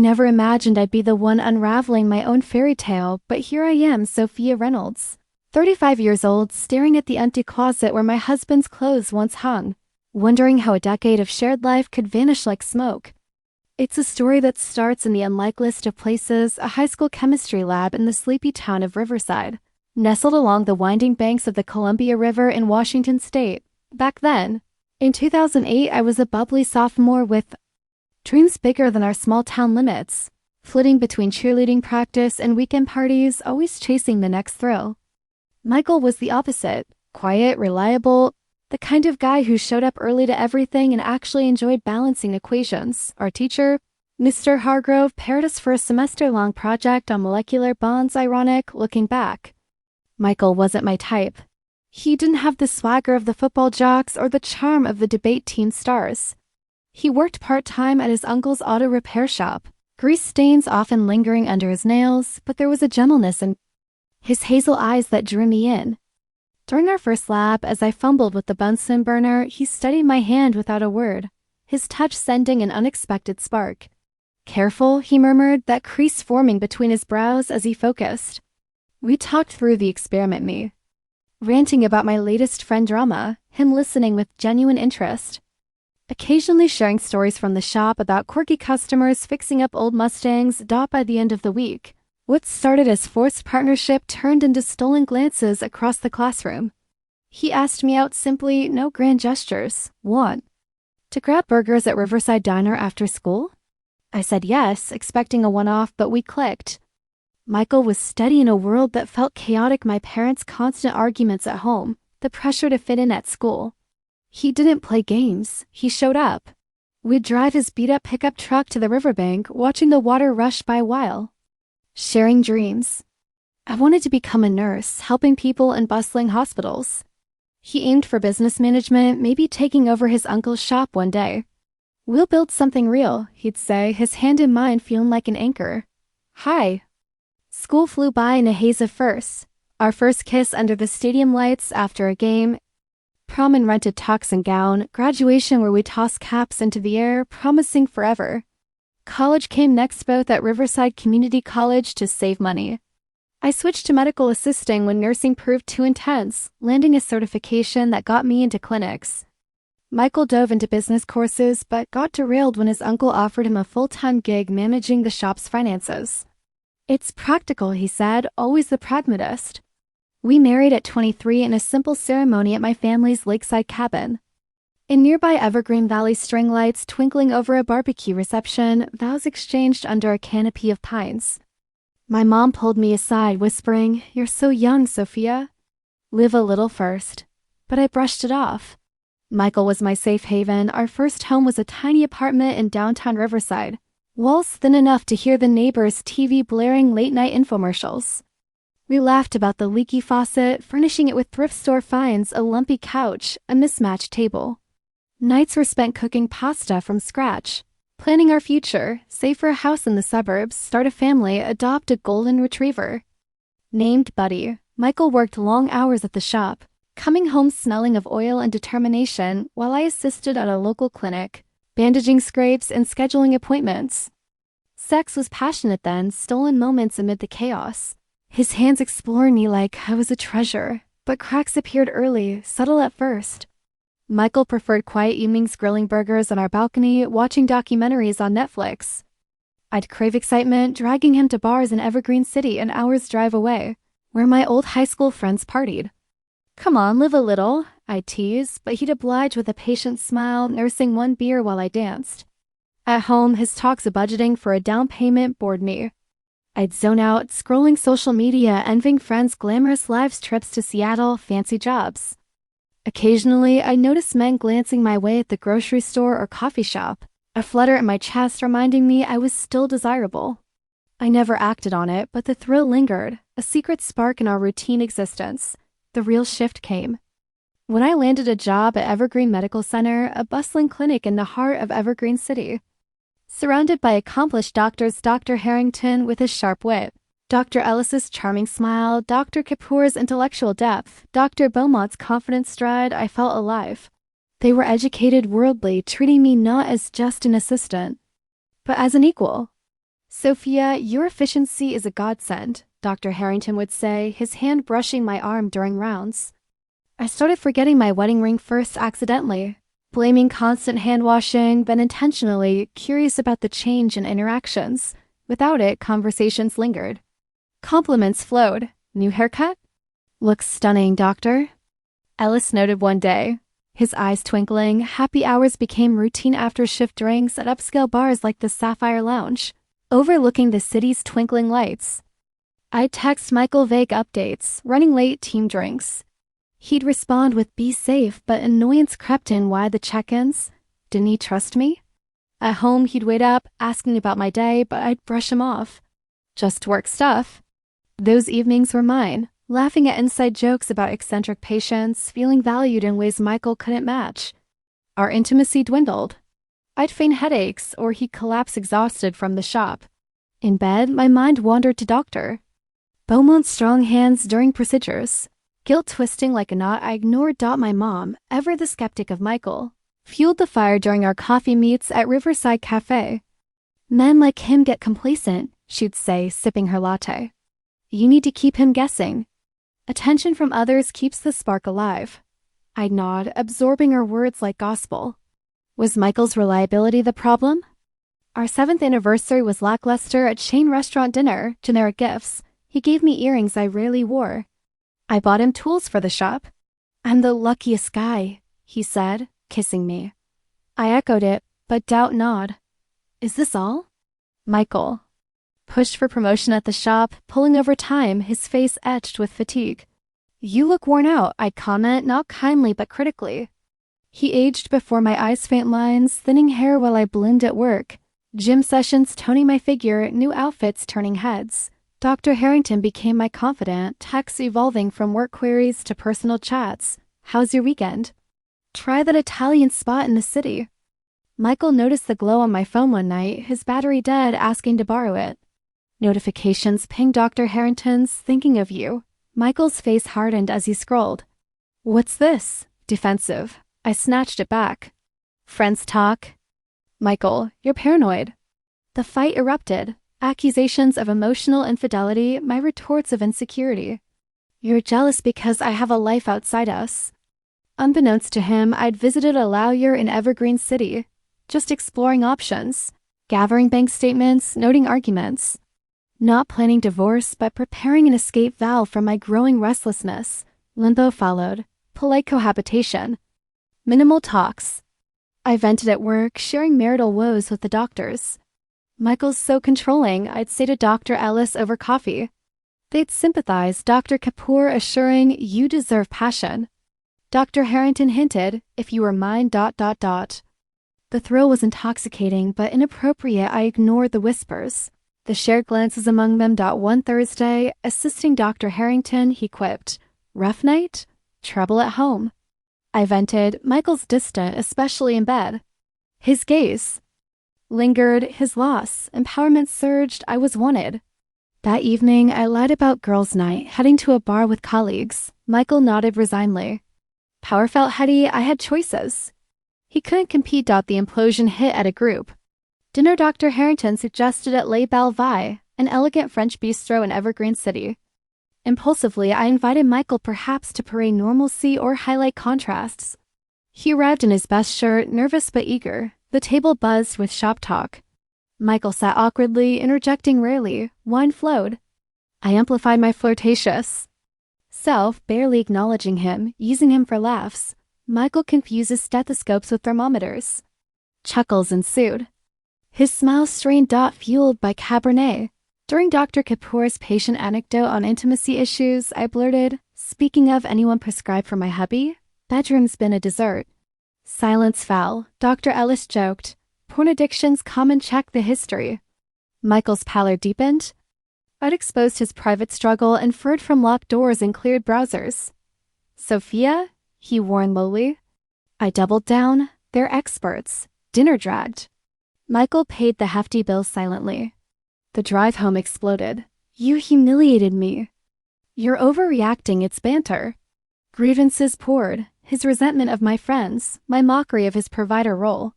never imagined I'd be the one unraveling my own fairy tale, but here I am, Sophia Reynolds, 35 years old, staring at the empty closet where my husband's clothes once hung, wondering how a decade of shared life could vanish like smoke. It's a story that starts in the unlikeliest of places, a high school chemistry lab in the sleepy town of Riverside, nestled along the winding banks of the Columbia River in Washington state. Back then, in 2008, I was a bubbly sophomore with dreams bigger than our small town limits, flitting between cheerleading practice and weekend parties, always chasing the next thrill. Michael was the opposite, quiet, reliable, the kind of guy who showed up early to everything and actually enjoyed balancing equations. Our teacher, Mr. Hargrove, paired us for a semester-long project on molecular bonds. Ironic, looking back. Michael wasn't my type. He didn't have the swagger of the football jocks or the charm of the debate team stars. He worked part-time at his uncle's auto repair shop, grease stains often lingering under his nails, but there was a gentleness in his hazel eyes that drew me in. During our first lab, as I fumbled with the Bunsen burner, he studied my hand without a word, his touch sending an unexpected spark. Careful, he murmured, that crease forming between his brows as he focused. We talked through the experiment, me ranting about my latest friend drama, him listening with genuine interest, occasionally sharing stories from the shop about quirky customers fixing up old Mustangs. By the end of the week, what started as forced partnership turned into stolen glances across the classroom. He asked me out simply, no grand gestures. Want to grab burgers at Riverside Diner after school? I said yes, expecting a one-off, but we clicked. Michael was steady in a world that felt chaotic. My parents' constant arguments at home, the pressure to fit in at school. He didn't play games, he showed up. We'd drive his beat-up pickup truck to the riverbank, watching the water rush by while sharing dreams. I wanted to become a nurse, helping people in bustling hospitals. He aimed for business management, maybe taking over his uncle's shop one day. We'll build something real, he'd say, his hand in mine feeling like an anchor. Hi. School flew by in a haze of firsts. Our first kiss under the stadium lights after a game, prom in rented tux and gown, graduation where we tossed caps into the air, promising forever. College came next, both at Riverside Community College to save money. I switched to medical assisting when nursing proved too intense, landing a certification that got me into clinics. Michael dove into business courses but got derailed when his uncle offered him a full-time gig managing the shop's finances. It's practical, he said, always the pragmatist. We married at 23 in a simple ceremony at my family's lakeside cabin. In nearby Evergreen Valley, string lights twinkling over a barbecue reception, vows exchanged under a canopy of pines. My mom pulled me aside, whispering, "You're so young, Sophia. Live a little first." But I brushed it off. Michael was my safe haven. Our first home was a tiny apartment in downtown Riverside, walls thin enough to hear the neighbors' TV blaring late-night infomercials. We laughed about the leaky faucet, furnishing it with thrift store finds, a lumpy couch, a mismatched table. Nights were spent cooking pasta from scratch, planning our future, save for a house in the suburbs, start a family, adopt a golden retriever. Named Buddy, Michael worked long hours at the shop, coming home smelling of oil and determination while I assisted at a local clinic, bandaging scrapes and scheduling appointments. Sex was passionate then, stolen moments amid the chaos. His hands exploring me like I was a treasure, but cracks appeared early, subtle at first. Michael preferred quiet evenings grilling burgers on our balcony, watching documentaries on Netflix. I'd crave excitement, dragging him to bars in Evergreen City, an hour's drive away, where my old high school friends partied. "Come on, live a little," I'd tease, but he'd oblige with a patient smile, nursing one beer while I danced. At home, his talks of budgeting for a down payment bored me. I'd zone out, scrolling social media, envying friends' glamorous lives, trips to Seattle, fancy jobs. Occasionally, I noticed men glancing my way at the grocery store or coffee shop, a flutter in my chest reminding me I was still desirable. I never acted on it, but the thrill lingered, a secret spark in our routine existence. The real shift came when I landed a job at Evergreen Medical Center, a bustling clinic in the heart of Evergreen City. Surrounded by accomplished doctors, Dr. Harrington with his sharp wit, Dr. Ellis's charming smile, Dr. Kapoor's intellectual depth, Dr. Beaumont's confident stride, I felt alive. They were educated, worldly, treating me not as just an assistant, but as an equal. Sophia, your efficiency is a godsend, Dr. Harrington would say, his hand brushing my arm during rounds. I started forgetting my wedding ring first accidentally, blaming constant hand washing, then intentionally curious about the change in interactions. Without it, conversations lingered. Compliments flowed. New haircut? Looks stunning, doctor. Ellis noted one day. His eyes twinkling, happy hours became routine after-shift drinks at upscale bars like the Sapphire Lounge, overlooking the city's twinkling lights. I'd text Michael vague updates, running late team drinks. He'd respond with be safe, but annoyance crept in. Why the check-ins? Didn't he trust me? At home, he'd wait up, asking about my day, but I'd brush him off. Just work stuff. Those evenings were mine, laughing at inside jokes about eccentric patients, feeling valued in ways Michael couldn't match. Our intimacy dwindled. I'd feign headaches, or he'd collapse exhausted from the shop. In bed, my mind wandered to Doctor. Beaumont's strong hands during procedures. Guilt twisting like a knot, I ignored my mom, ever the skeptic of Michael, fueled the fire during our coffee meets at Riverside Cafe. Men like him get complacent, she'd say, sipping her latte. You need to keep him guessing. Attention from others keeps the spark alive. I'd nod, absorbing her words like gospel. Was Michael's reliability the problem? Our 7th anniversary was lackluster at chain restaurant dinner, generic gifts. He gave me earrings I rarely wore. I bought him tools for the shop. I'm the luckiest guy, he said, kissing me. I echoed it, but doubt nod. Is this all? Michael. Pushed for promotion at the shop, pulling over time, his face etched with fatigue. You look worn out, I'd comment, not kindly but critically. He aged before my eyes faint lines, thinning hair while I bloomed at work. Gym sessions toning my figure, new outfits turning heads. Dr. Harrington became my confidant, texts evolving from work queries to personal chats. How's your weekend? Try that Italian spot in the city. Michael noticed the glow on my phone one night, his battery dead, asking to borrow it. Notifications pinged Dr. Harrington's, thinking of you. Michael's face hardened as he scrolled. What's this? Defensive. I snatched it back. Friends talk. Michael, you're paranoid. The fight erupted. Accusations of emotional infidelity, my retorts of insecurity. You're jealous because I have a life outside us. Unbeknownst to him, I'd visited a lawyer in Evergreen City, just exploring options, gathering bank statements, noting arguments. Not planning divorce, but preparing an escape valve from my growing restlessness. Limbo followed. Polite cohabitation. Minimal talks. I vented at work, sharing marital woes with the doctors. Michael's so controlling, I'd say to Dr. Ellis over coffee. They'd sympathize, Dr. Kapoor assuring, you deserve passion. Dr. Harrington hinted, if you were mine, ... The thrill was intoxicating, but inappropriate. I ignored the whispers. The shared glances among them. One Thursday, assisting Dr. Harrington, he quipped, rough night? Trouble at home. I vented, Michael's distant, especially in bed. His gaze lingered, his loss, empowerment surged, I was wanted. That evening, I lied about girls' night, heading to a bar with colleagues. Michael nodded resignedly. Power felt heady, I had choices. He couldn't compete. The implosion hit at a group. Dinner. Dr. Harrington suggested at Les Belles Vie, an elegant French bistro in Evergreen City. Impulsively, I invited Michael, perhaps to parade normalcy or highlight contrasts. He arrived in his best shirt, nervous but eager. The table buzzed with shop talk. Michael sat awkwardly, interjecting rarely. Wine flowed. I amplified my flirtatious self, barely acknowledging him, using him for laughs. Michael confuses stethoscopes with thermometers. Chuckles ensued. His smile strained. Fueled by Cabernet. During Dr. Kapoor's patient anecdote on intimacy issues, I blurted, speaking of, anyone prescribed for my hubby? Bedroom's been a dessert. Silence fell. Dr. Ellis joked, porn addiction's common. Check the history. Michael's pallor deepened. I'd exposed his private struggle, inferred from locked doors and cleared browsers. Sophia? He warned lowly. I doubled down. They're experts. Dinner dragged. Michael paid the hefty bill silently. The drive home exploded. You humiliated me. You're overreacting, it's banter. Grievances poured. His resentment of my friends, my mockery of his provider role.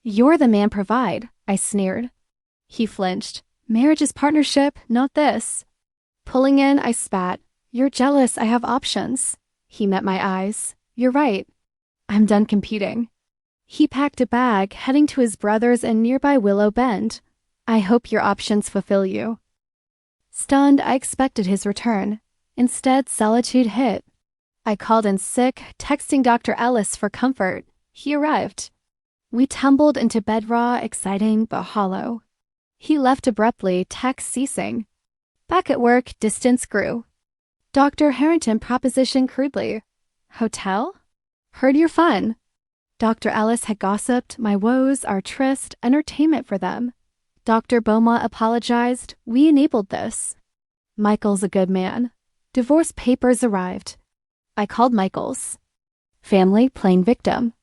You're the man. Provide, I sneered. He flinched. Marriage is partnership, not this. Pulling in, I spat. You're jealous, I have options. He met my eyes. You're right. I'm done competing. He packed a bag, heading to his brother's in nearby Willow Bend. I hope your options fulfill you. Stunned, I expected his return. Instead, solitude hit. I called in sick, texting Dr. Ellis for comfort. He arrived. We tumbled into bed raw, exciting, but hollow. He left abruptly, text ceasing. Back at work, distance grew. Dr. Harrington propositioned crudely. Hotel? Heard you're fun. Dr. Ellis had gossiped, my woes, our tryst, entertainment for them. Dr. Beaumont apologized, we enabled this. Michael's a good man. Divorce papers arrived. I called Michael's. Family playing victim.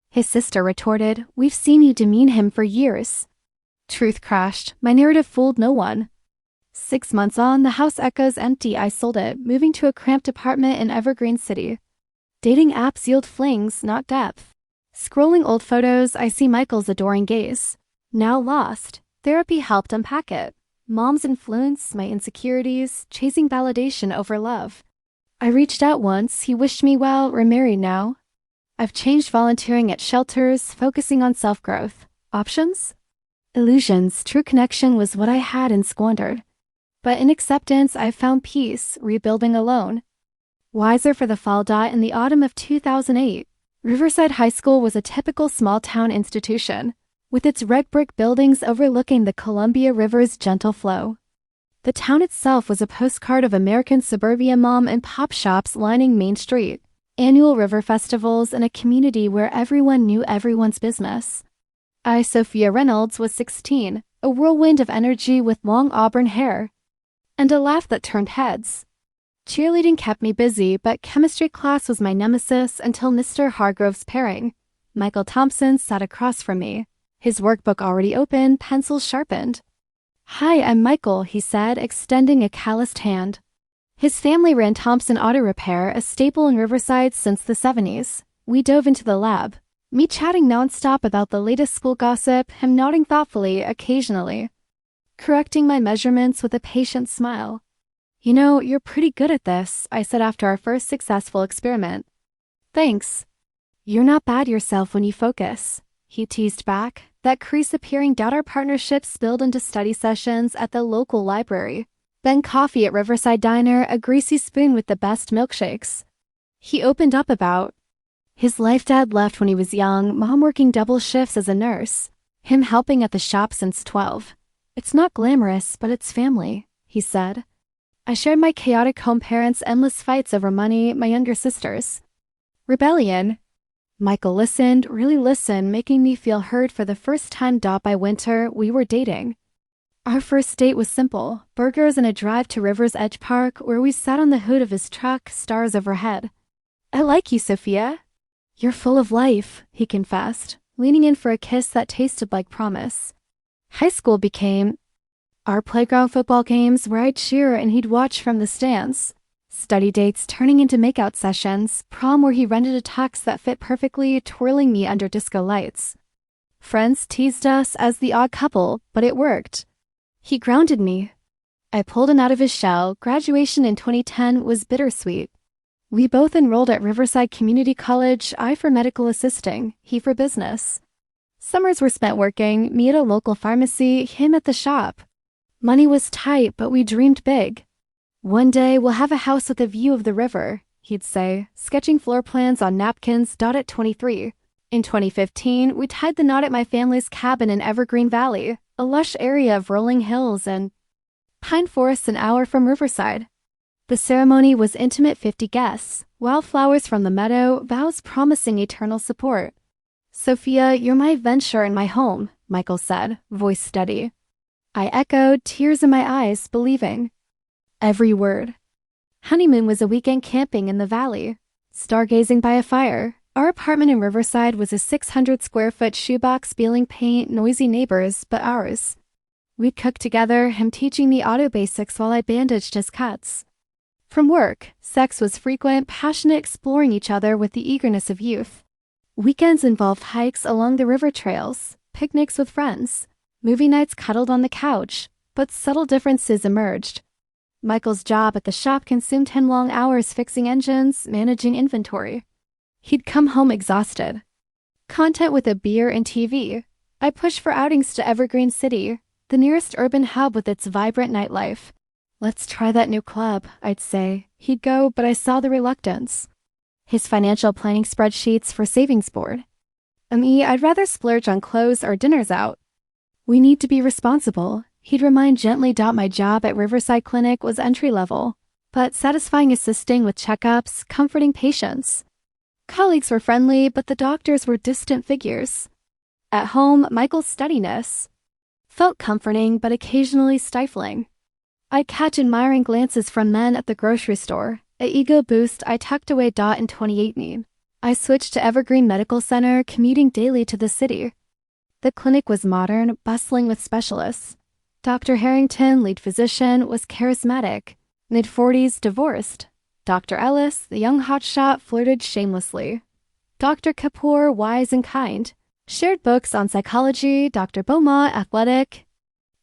His sister retorted, we've seen you demean him for years. Truth crashed, my narrative fooled no one. 6 months on, the house echoes empty, I sold it, moving to a cramped apartment in Evergreen City. Dating apps yield flings, not depth. Scrolling old photos, I see Michael's adoring gaze. Now lost. Therapy helped unpack it. Mom's influence, my insecurities, chasing validation over love. I reached out once, he wished me well, we're married now. I've changed, volunteering at shelters, focusing on self-growth. Options? Illusions, true connection was what I had and squandered. But in acceptance, I've found peace, rebuilding alone. Wiser for the fall. In the autumn of 2008, Riverside High School was a typical small-town institution, with its red brick buildings overlooking the Columbia River's gentle flow. The town itself was a postcard of American suburbia mom and pop shops lining Main Street, annual river festivals, and a community where everyone knew everyone's business. I, Sophia Reynolds, was 16, a whirlwind of energy with long auburn hair, and a laugh that turned heads. Cheerleading kept me busy, but chemistry class was my nemesis until Mr. Hargrove's pairing. Michael Thompson sat across from me, his workbook already open, pencils sharpened. Hi, I'm Michael, he said, extending a calloused hand. His family ran Thompson Auto Repair, a staple in Riverside since the 70s. We dove into the lab, me chatting nonstop about the latest school gossip, him nodding thoughtfully, occasionally, correcting my measurements with a patient smile. You know, you're pretty good at this, I said after our first successful experiment. Thanks. You're not bad yourself when you focus, he teased back, that crease appearing. Our partnership spilled into study sessions at the local library, then coffee at Riverside Diner, a greasy spoon with the best milkshakes. He opened up about his life. Dad left when he was young, mom working double shifts as a nurse, him helping at the shop since 12. It's not glamorous, but it's family, he said. I shared my chaotic home parents' endless fights over money, my younger sisters. Rebellion. Michael listened, really listened, making me feel heard for the first time. By winter, we were dating. Our first date was simple, burgers and a drive to River's Edge Park, where we sat on the hood of his truck, stars overhead. I like you, Sophia. You're full of life, he confessed, leaning in for a kiss that tasted like promise. High school became our playground, football games where I'd cheer and he'd watch from the stands. Study dates turning into makeout sessions, prom where he rented a tux that fit perfectly, twirling me under disco lights. Friends teased us as the odd couple, but it worked. He grounded me. I pulled him out of his shell. Graduation in 2010 was bittersweet. We both enrolled at Riverside Community College, I for medical assisting, he for business. Summers were spent working, me at a local pharmacy, him at the shop. Money was tight, but we dreamed big. One day we'll have a house with a view of the river, he'd say, sketching floor plans on napkins. At 23. In 2015, we tied the knot at my family's cabin in Evergreen Valley, a lush area of rolling hills and pine forests an hour from Riverside. The ceremony was intimate, 50 guests, wildflowers from the meadow, vows promising eternal support. Sophia, you're my venture and my home, Michael said, voice steady. I echoed, tears in my eyes, believing every word. Honeymoon was a weekend camping in the valley, stargazing by a fire. Our apartment in Riverside was a 600-square-foot shoebox, peeling paint, noisy neighbors, but ours. We'd cook together, him teaching me auto basics while I bandaged his cuts. From work, sex was frequent, passionate, exploring each other with the eagerness of youth. Weekends involved hikes along the river trails, picnics with friends, movie nights cuddled on the couch, but subtle differences emerged. Michael's job at the shop consumed him long hours fixing engines, managing inventory. He'd come home exhausted. Content with a beer and TV. I pushed for outings to Evergreen City, the nearest urban hub with its vibrant nightlife. Let's try that new club, I'd say. He'd go, but I saw the reluctance. His financial planning spreadsheets for savings board. Me, I'd rather splurge on clothes or dinners out. We need to be responsible. He'd remind gently. My job at Riverside Clinic was entry-level, but satisfying, assisting with checkups, comforting patients. Colleagues were friendly, but the doctors were distant figures. At home, Michael's steadiness felt comforting, but occasionally stifling. I'd catch admiring glances from men at the grocery store. An ego boost, I tucked away. In 2018, I switched to Evergreen Medical Center, commuting daily to the city. The clinic was modern, bustling with specialists. Dr. Harrington, lead physician, was charismatic. Mid-40s, divorced. Dr. Ellis, the young hotshot, flirted shamelessly. Dr. Kapoor, wise and kind. Shared books on psychology. Dr. Beaumont, athletic.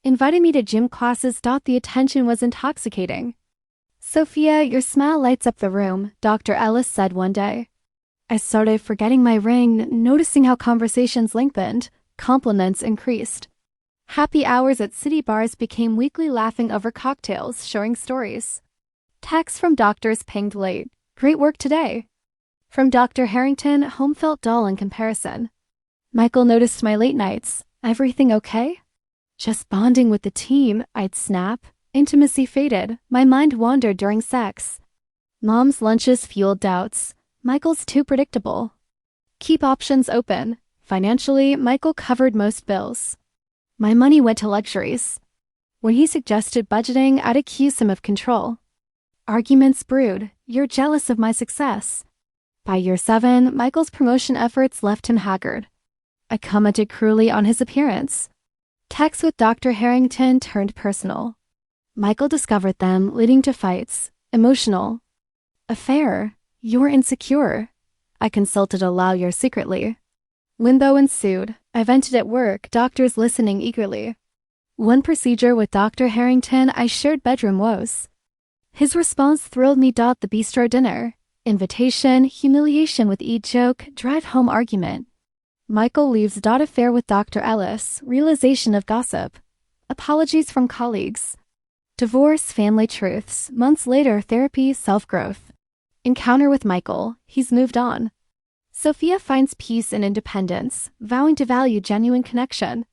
Invited me to gym classes. The attention was intoxicating. Sophia, your smile lights up the room, Dr. Ellis said one day. I started forgetting my ring, noticing how conversations lengthened, compliments increased. Happy hours at city bars became weekly, laughing over cocktails, sharing stories. Texts from doctors pinged late. Great work today. From Dr. Harrington, home felt dull in comparison. Michael noticed my late nights. Everything okay? Just bonding with the team, I'd snap. Intimacy faded. My mind wandered during sex. Mom's lunches fueled doubts. Michael's too predictable. Keep options open. Financially, Michael covered most bills. My money went to luxuries. When he suggested budgeting, I'd accuse him of control. Arguments brewed. You're jealous of my success. By year 7, Michael's promotion efforts left him haggard. I commented cruelly on his appearance. Texts with Dr. Harrington turned personal. Michael discovered them, leading to fights. Emotional. Affair. You're insecure. I consulted a lawyer secretly. Limbo ensued. I vented at work, doctors listening eagerly. One procedure with Dr. Harrington, I shared bedroom woes. His response thrilled me. The bistro dinner. Invitation, humiliation with joke, drive home argument. Michael leaves. Affair with Dr. Ellis, realization of gossip. Apologies from colleagues. Divorce, family truths. Months later, therapy, self-growth. Encounter with Michael. He's moved on. Sophia finds peace and independence, vowing to value genuine connection.